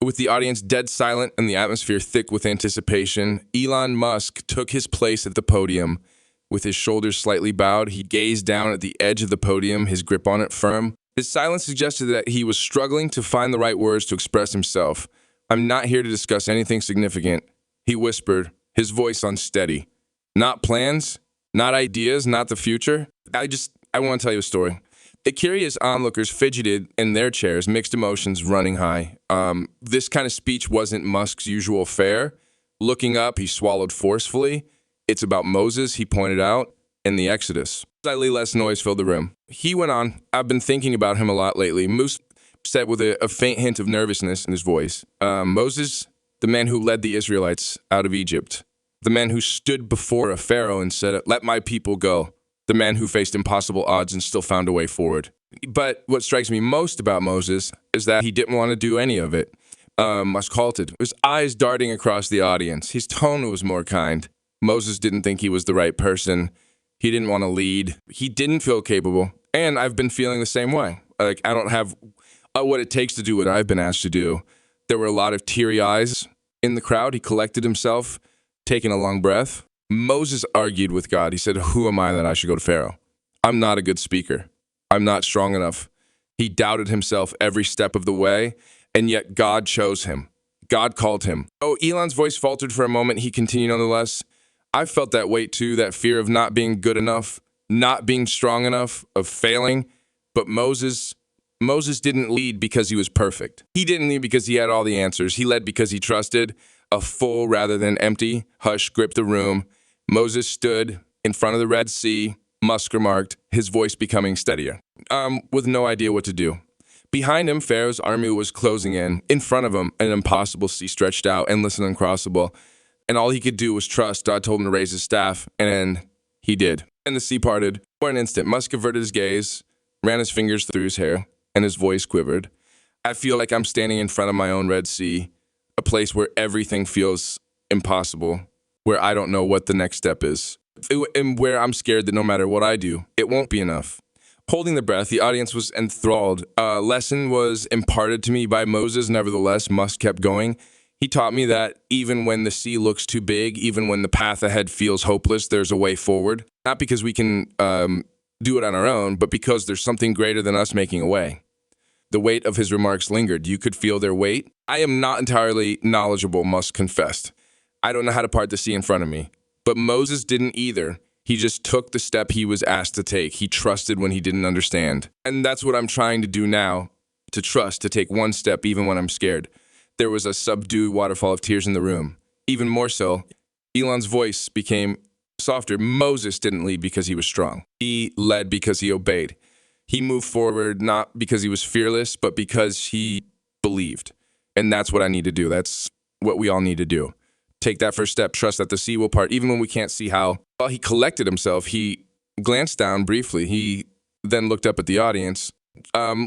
With the audience dead silent and the atmosphere thick with anticipation, Elon Musk took his place at the podium. With his shoulders slightly bowed, he gazed down at the edge of the podium, his grip on it firm. His silence suggested that he was struggling to find the right words to express himself. "I'm not here to discuss anything significant," he whispered, his voice unsteady. "Not plans, not ideas, not the future. I want to tell you a story." The curious onlookers fidgeted in their chairs, mixed emotions running high. This kind of speech wasn't Musk's usual fare. Looking up, he swallowed forcefully. "It's about Moses," he pointed out, "and the Exodus." Slightly less noise filled the room. He went on, "I've been thinking about him a lot lately." Moose said with a faint hint of nervousness in his voice. "Moses, the man who led the Israelites out of Egypt. The man who stood before a pharaoh and said, 'Let my people go.' The man who faced impossible odds and still found a way forward." But what strikes me most about Moses is that he didn't want to do any of it. Musk halted, his eyes darting across the audience. His tone was more kind. Moses didn't think he was the right person. He didn't want to lead. He didn't feel capable. And I've been feeling the same way. Like, I don't have what it takes to do what I've been asked to do. There were a lot of teary eyes in the crowd. He collected himself, taking a long breath. Moses argued with God. He said, "Who am I that I should go to Pharaoh? I'm not a good speaker. I'm not strong enough." He doubted himself every step of the way, and yet God chose him. God called him. Oh, Elon's voice faltered for a moment. He continued nonetheless. "I felt that weight too, that fear of not being good enough, not being strong enough, of failing. But Moses didn't lead because he was perfect. He didn't lead because he had all the answers. He led because he trusted. A full rather than empty hush gripped the room. Moses stood in front of the Red Sea, Musk remarked, his voice becoming steadier, with no idea what to do. Behind him, Pharaoh's army was closing in. In front of him, an impossible sea stretched out, endless and uncrossable. And all he could do was trust. God told him to raise his staff, and he did. And the sea parted. For an instant, Musk averted his gaze, ran his fingers through his hair, and his voice quivered. "I feel like I'm standing in front of my own Red Sea, a place where everything feels impossible, where I don't know what the next step is, and where I'm scared that no matter what I do, it won't be enough." Holding the breath, the audience was enthralled. A lesson was imparted to me by Moses. Nevertheless, Musk kept going. He taught me that even when the sea looks too big, even when the path ahead feels hopeless, there's a way forward. Not because we can do it on our own, but because there's something greater than us making a way. The weight of his remarks lingered. You could feel their weight. "I am not entirely knowledgeable," Musk confessed. "I don't know how to part the sea in front of me." But Moses didn't either. He just took the step he was asked to take. He trusted when he didn't understand. And that's what I'm trying to do now, to trust, to take one step even when I'm scared. There was a subdued waterfall of tears in the room. Even more so, Elon's voice became softer. Moses didn't lead because he was strong. He led because he obeyed. He moved forward not because he was fearless, but because he believed. And that's what I need to do. That's what we all need to do. Take that first step, trust that the sea will part, even when we can't see how. While he collected himself, he glanced down briefly. He then looked up at the audience.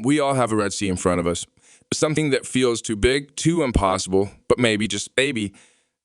We all have a Red Sea in front of us. Something that feels too big, too impossible, but maybe, just maybe,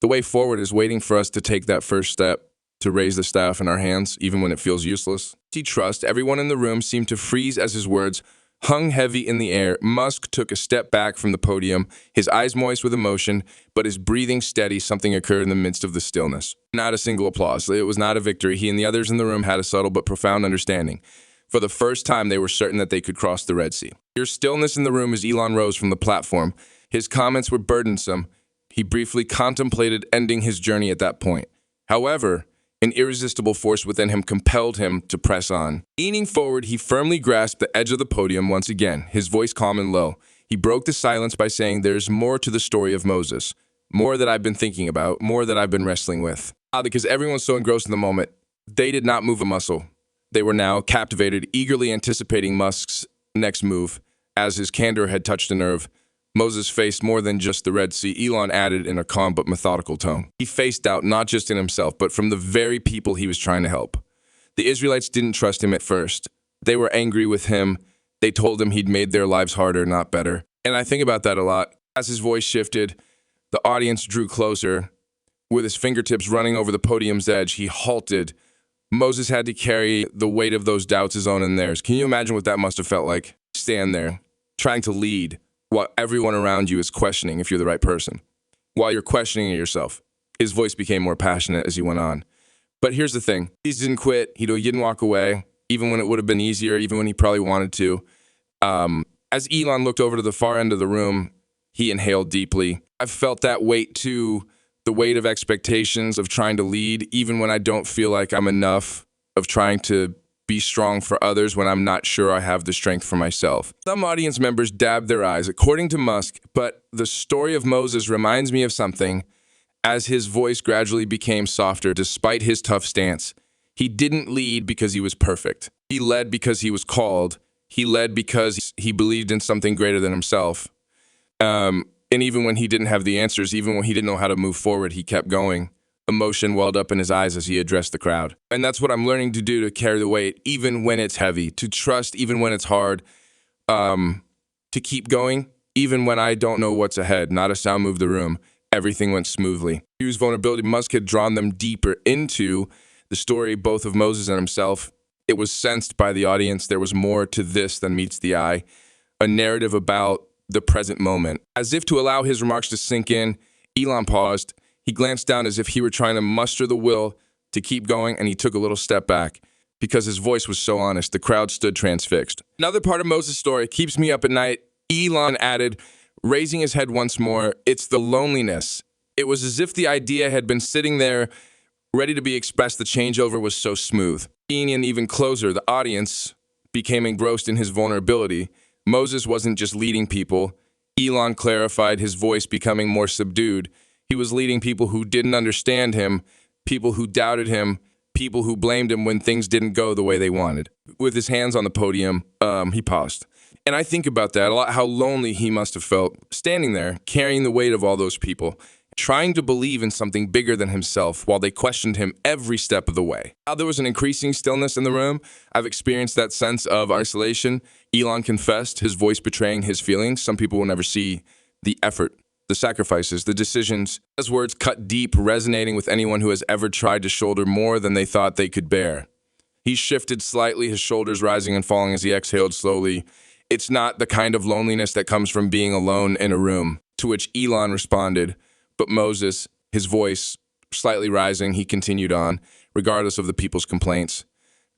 the way forward is waiting for us to take that first step, to raise the staff in our hands, even when it feels useless. He trust. Everyone in the room seemed to freeze as his words hung heavy in the air. Musk took a step back from the podium, his eyes moist with emotion, but his breathing steady. Something occurred in the midst of the stillness. Not a single applause. It was not a victory. He and the others in the room had a subtle but profound understanding. For the first time, they were certain that they could cross the Red Sea. Your stillness in the room as Elon rose from the platform. His comments were burdensome. He briefly contemplated ending his journey at that point. However, an irresistible force within him compelled him to press on. Leaning forward, he firmly grasped the edge of the podium once again, his voice calm and low. He broke the silence by saying, "There's more to the story of Moses, more that I've been thinking about, more that I've been wrestling with." Because everyone's so engrossed in the moment, they did not move a muscle. They were now captivated, eagerly anticipating Musk's next move. As his candor had touched a nerve, Moses faced more than just the Red Sea, Elon added in a calm but methodical tone. He faced doubt not just in himself, but from the very people he was trying to help. The Israelites didn't trust him at first. They were angry with him. They told him he'd made their lives harder, not better. And I think about that a lot. As his voice shifted, the audience drew closer. With his fingertips running over the podium's edge, he halted. Moses had to carry the weight of those doubts, his own and theirs. Can you imagine what that must have felt like? Stand there, trying to lead, while everyone around you is questioning if you're the right person. While you're questioning yourself, his voice became more passionate as he went on. But here's the thing. He didn't quit. He didn't walk away, even when it would have been easier, even when he probably wanted to. As Elon looked over to the far end of the room, he inhaled deeply. I've felt that weight too, the weight of expectations, of trying to lead, even when I don't feel like I'm enough, of trying to be strong for others when I'm not sure I have the strength for myself. Some audience members dabbed their eyes, according to Musk, but the story of Moses reminds me of something. As his voice gradually became softer despite his tough stance, he didn't lead because he was perfect. He led because he was called. He led because he believed in something greater than himself. And even when he didn't have the answers, even when he didn't know how to move forward, he kept going. Emotion welled up in his eyes as he addressed the crowd. And that's what I'm learning to do, to carry the weight, even when it's heavy, to trust even when it's hard, to keep going, even when I don't know what's ahead. Not a sound moved the room. Everything went smoothly. Hughes' vulnerability, Musk had drawn them deeper into the story, both of Moses and himself. It was sensed by the audience. There was more to this than meets the eye. A narrative about the present moment. As if to allow his remarks to sink in, Elon paused. He glanced down as if he were trying to muster the will to keep going, and he took a little step back. Because his voice was so honest, the crowd stood transfixed. Another part of Moses' story keeps me up at night. Elon added, raising his head once more, it's the loneliness. It was as if the idea had been sitting there, ready to be expressed. The changeover was so smooth. Being in even closer, the audience became engrossed in his vulnerability. Moses wasn't just leading people. Elon clarified, his voice becoming more subdued. He was leading people who didn't understand him, people who doubted him, people who blamed him when things didn't go the way they wanted. With his hands on the podium, he paused. And I think about that a lot, how lonely he must have felt, standing there, carrying the weight of all those people, trying to believe in something bigger than himself while they questioned him every step of the way. How there was an increasing stillness in the room. I've experienced that sense of isolation. Elon confessed, his voice betraying his feelings. Some people will never see the effort, the sacrifices, the decisions. His words cut deep, resonating with anyone who has ever tried to shoulder more than they thought they could bear. He shifted slightly, his shoulders rising and falling as he exhaled slowly. It's not the kind of loneliness that comes from being alone in a room, to which Elon responded. But Moses, his voice slightly rising, he continued on, regardless of the people's complaints.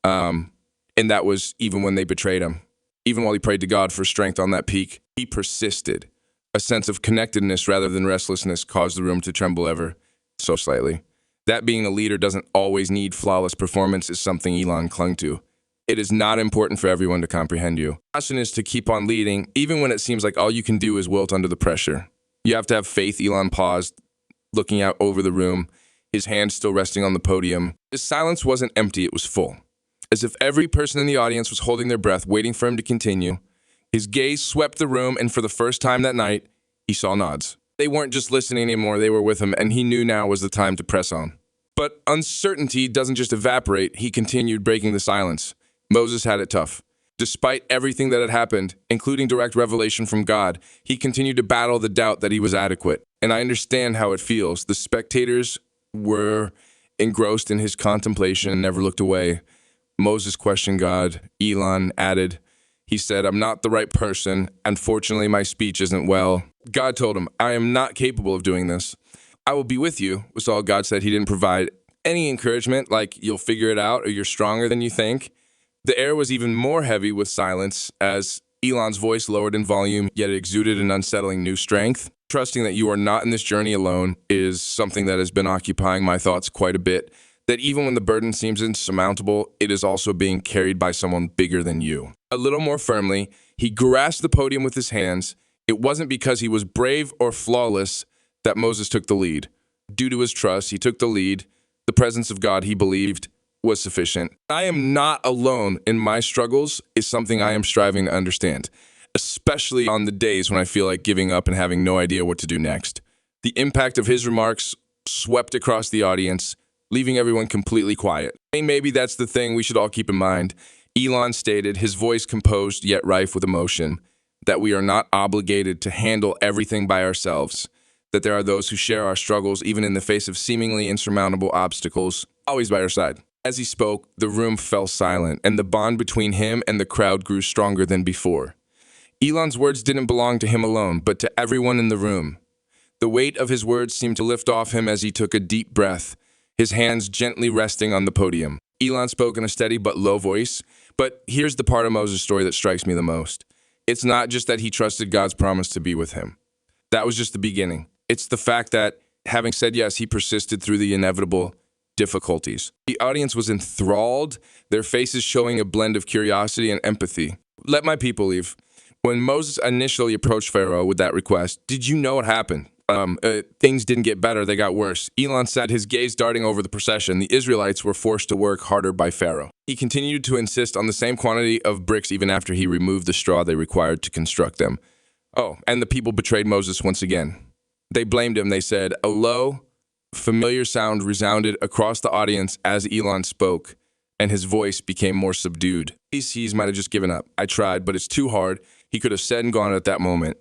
And that was even when they betrayed him. Even while he prayed to God for strength on that peak, he persisted. A sense of connectedness rather than restlessness caused the room to tremble ever so slightly. That being a leader doesn't always need flawless performance is something Elon clung to. It is not important for everyone to comprehend you. Passion is to keep on leading, even when it seems like all you can do is wilt under the pressure. You have to have faith. Elon paused, looking out over the room, his hand still resting on the podium. His silence wasn't empty, it was full. As if every person in the audience was holding their breath, waiting for him to continue. His gaze swept the room, and for the first time that night, he saw nods. They weren't just listening anymore, they were with him, and he knew now was the time to press on. But uncertainty doesn't just evaporate, he continued, breaking the silence. Moses had it tough. Despite everything that had happened, including direct revelation from God, he continued to battle the doubt that he was adequate. And I understand how it feels. The spectators were engrossed in his contemplation and never looked away. Moses questioned God. Elon added, he said, I'm not the right person. Unfortunately, my speech isn't well. God told him, I am not capable of doing this. I will be with you, was all God said. He didn't provide any encouragement, like you'll figure it out or you're stronger than you think. The air was even more heavy with silence as Elon's voice lowered in volume, yet it exuded an unsettling new strength. Trusting that you are not in this journey alone is something that has been occupying my thoughts quite a bit. That even when the burden seems insurmountable, it is also being carried by someone bigger than you. A little more firmly, he grasped the podium with his hands. It wasn't because he was brave or flawless that Moses took the lead. Due to his trust, he took the lead. The presence of God, he believed, was sufficient. I am not alone in my struggles is something I am striving to understand, especially on the days when I feel like giving up and having no idea what to do next. The impact of his remarks swept across the audience, leaving everyone completely quiet. And maybe that's the thing we should all keep in mind. Elon stated, his voice composed yet rife with emotion, that we are not obligated to handle everything by ourselves, that there are those who share our struggles even in the face of seemingly insurmountable obstacles, always by our side. As he spoke, the room fell silent, and the bond between him and the crowd grew stronger than before. Elon's words didn't belong to him alone, but to everyone in the room. The weight of his words seemed to lift off him as he took a deep breath, his hands gently resting on the podium. Elon spoke in a steady but low voice, but here's the part of Moses' story that strikes me the most. It's not just that he trusted God's promise to be with him. That was just the beginning. It's the fact that, having said yes, he persisted through the inevitable difficulties. The audience was enthralled, their faces showing a blend of curiosity and empathy. Let my people leave. When Moses initially approached Pharaoh with that request, did you know what happened? Things didn't get better, they got worse. Elon said, his gaze darting over the procession. The Israelites were forced to work harder by Pharaoh. He continued to insist on the same quantity of bricks even after he removed the straw they required to construct them. Oh, and the people betrayed Moses once again. They blamed him. They said, a low, familiar sound resounded across the audience as Elon spoke, and his voice became more subdued. He might have just given up. I tried, but it's too hard. He could have said and gone at that moment.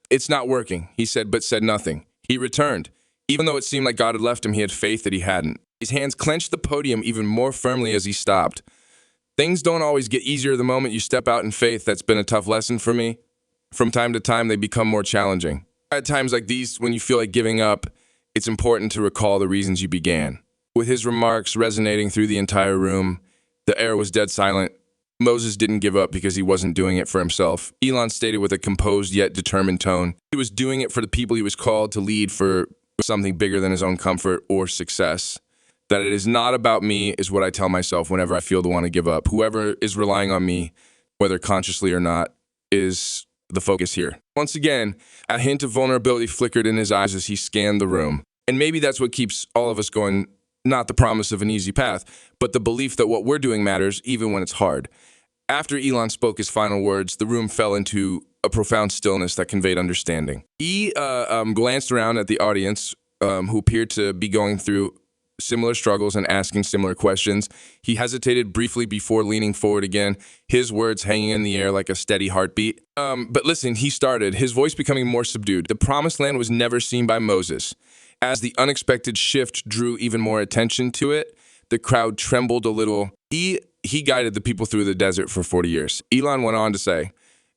It's not working, he said, but said nothing. He returned. Even though it seemed like God had left him, he had faith that he hadn't. His hands clenched the podium even more firmly as he stopped. Things don't always get easier the moment you step out in faith. That's been a tough lesson for me. From time to time, they become more challenging. At times like these, when you feel like giving up, it's important to recall the reasons you began. With his remarks resonating through the entire room, the air was dead silent. Moses didn't give up because he wasn't doing it for himself. Elon stated with a composed yet determined tone, he was doing it for the people he was called to lead, for something bigger than his own comfort or success. That it is not about me is what I tell myself whenever I feel the want to give up. Whoever is relying on me, whether consciously or not, is the focus here. Once again, a hint of vulnerability flickered in his eyes as he scanned the room. And maybe that's what keeps all of us going, not the promise of an easy path, but the belief that what we're doing matters even when it's hard. After Elon spoke his final words, the room fell into a profound stillness that conveyed understanding. He glanced around at the audience, who appeared to be going through similar struggles and asking similar questions. He hesitated briefly before leaning forward again, his words hanging in the air like a steady heartbeat. But listen, he started, his voice becoming more subdued. The promised land was never seen by Moses. As the unexpected shift drew even more attention to it, the crowd trembled a little. He guided the people through the desert for 40 years. Elon went on to say,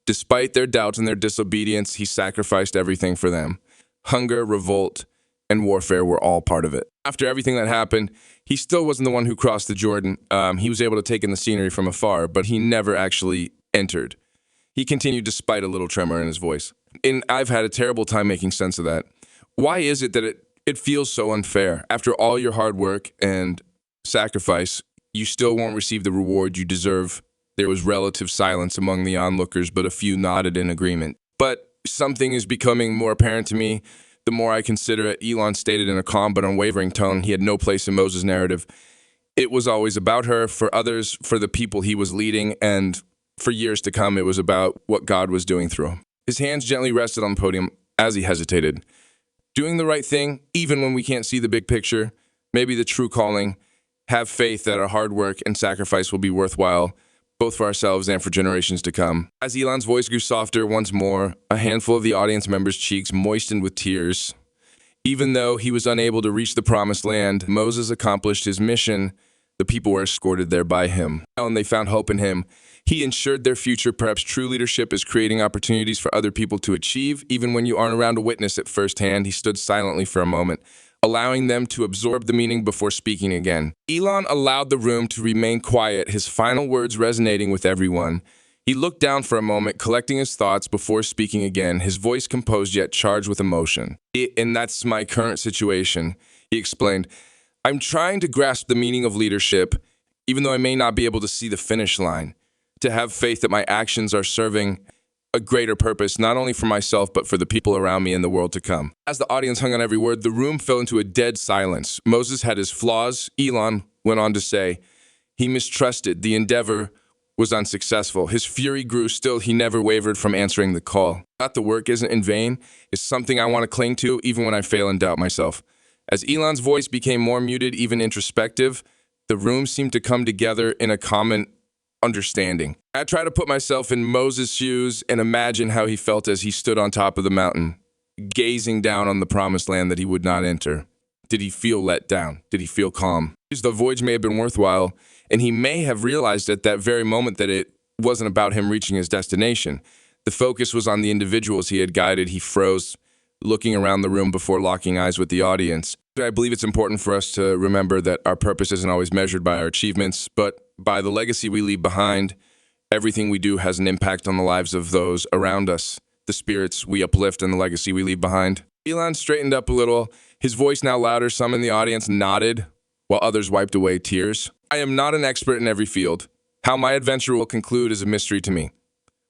despite their doubts and their disobedience, he sacrificed everything for them. Hunger, revolt, and warfare were all part of it. After everything that happened, he still wasn't the one who crossed the Jordan. He was able to take in the scenery from afar, but he never actually entered. He continued despite a little tremor in his voice. And I've had a terrible time making sense of that. Why is it that it feels so unfair? After all your hard work and sacrifice, you still won't receive the reward you deserve. There was relative silence among the onlookers, but a few nodded in agreement. But something is becoming more apparent to me the more I consider it. Elon stated in a calm but unwavering tone he had no place in Moses' narrative. It was always about her, for others, for the people he was leading, and for years to come, it was about what God was doing through him. His hands gently rested on the podium as he hesitated. Doing the right thing, even when we can't see the big picture, maybe the true calling. Have faith that our hard work and sacrifice will be worthwhile, both for ourselves and for generations to come. As Elon's voice grew softer once more, a handful of the audience members' cheeks moistened with tears. Even though he was unable to reach the promised land, Moses accomplished his mission. The people were escorted there by him, and they found hope in him. He ensured their future. Perhaps true leadership is creating opportunities for other people to achieve. Even when you aren't around to witness it firsthand, he stood silently for a moment, allowing them to absorb the meaning before speaking again. Elon allowed the room to remain quiet, his final words resonating with everyone. He looked down for a moment, collecting his thoughts before speaking again, his voice composed yet charged with emotion. And that's my current situation, he explained. I'm trying to grasp the meaning of leadership, even though I may not be able to see the finish line. To have faith that my actions are serving a greater purpose, not only for myself, but for the people around me in the world to come. As the audience hung on every word, the room fell into a dead silence. Moses had his flaws, Elon went on to say. He mistrusted. The endeavor was unsuccessful. His fury grew. Still, he never wavered from answering the call. Not the work isn't in vain is something I want to cling to, even when I fail and doubt myself. As Elon's voice became more muted, even introspective, the room seemed to come together in a common understanding. I try to put myself in Moses' shoes and imagine how he felt as he stood on top of the mountain, gazing down on the promised land that he would not enter. Did he feel let down? Did he feel calm? The voyage may have been worthwhile, and he may have realized at that very moment that it wasn't about him reaching his destination, The focus was on the individuals he had guided. He froze, looking around the room before locking eyes with the audience. I believe it's important for us to remember that our purpose isn't always measured by our achievements, but by the legacy we leave behind. Everything we do has an impact on the lives of those around us, the spirits we uplift, and the legacy we leave behind. Elon straightened up a little, his voice now louder. Some in the audience nodded, while others wiped away tears. I am not an expert in every field. How my adventure will conclude is a mystery to me.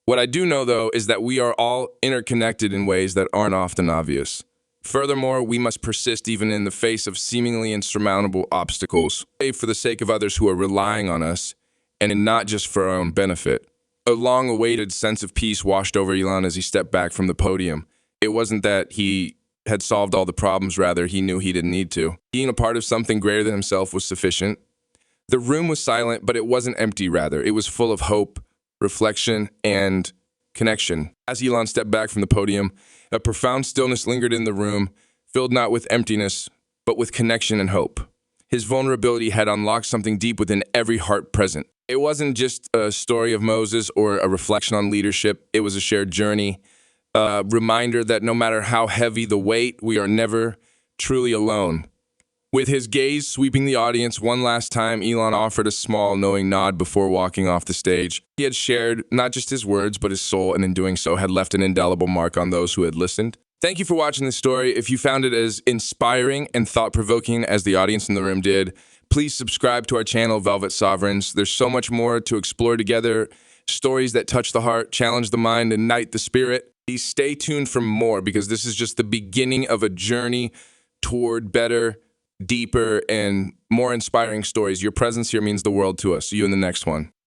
What I do know, though, is that we are all interconnected in ways that aren't often obvious. Furthermore, we must persist even in the face of seemingly insurmountable obstacles, for the sake of others who are relying on us, and not just for our own benefit. A long-awaited sense of peace washed over Elon as he stepped back from the podium. It wasn't that he had solved all the problems, rather, he knew he didn't need to. Being a part of something greater than himself was sufficient. The room was silent, but it wasn't empty, rather. It was full of hope, reflection, and connection. As Elon stepped back from the podium, a profound stillness lingered in the room, filled not with emptiness, but with connection and hope. His vulnerability had unlocked something deep within every heart present. It wasn't just a story of Moses or a reflection on leadership. It was a shared journey, a reminder that no matter how heavy the weight, we are never truly alone. With his gaze sweeping the audience one last time, Elon offered a small, knowing nod before walking off the stage. He had shared not just his words, but his soul, and in doing so had left an indelible mark on those who had listened. Thank you for watching this story. If you found it as inspiring and thought-provoking as the audience in the room did, please subscribe to our channel, Velvet Sovereigns. There's so much more to explore together, stories that touch the heart, challenge the mind, and ignite the spirit. Please stay tuned for more, because this is just the beginning of a journey toward better, deeper, and more inspiring stories. Your presence here means the world to us. See you in the next one.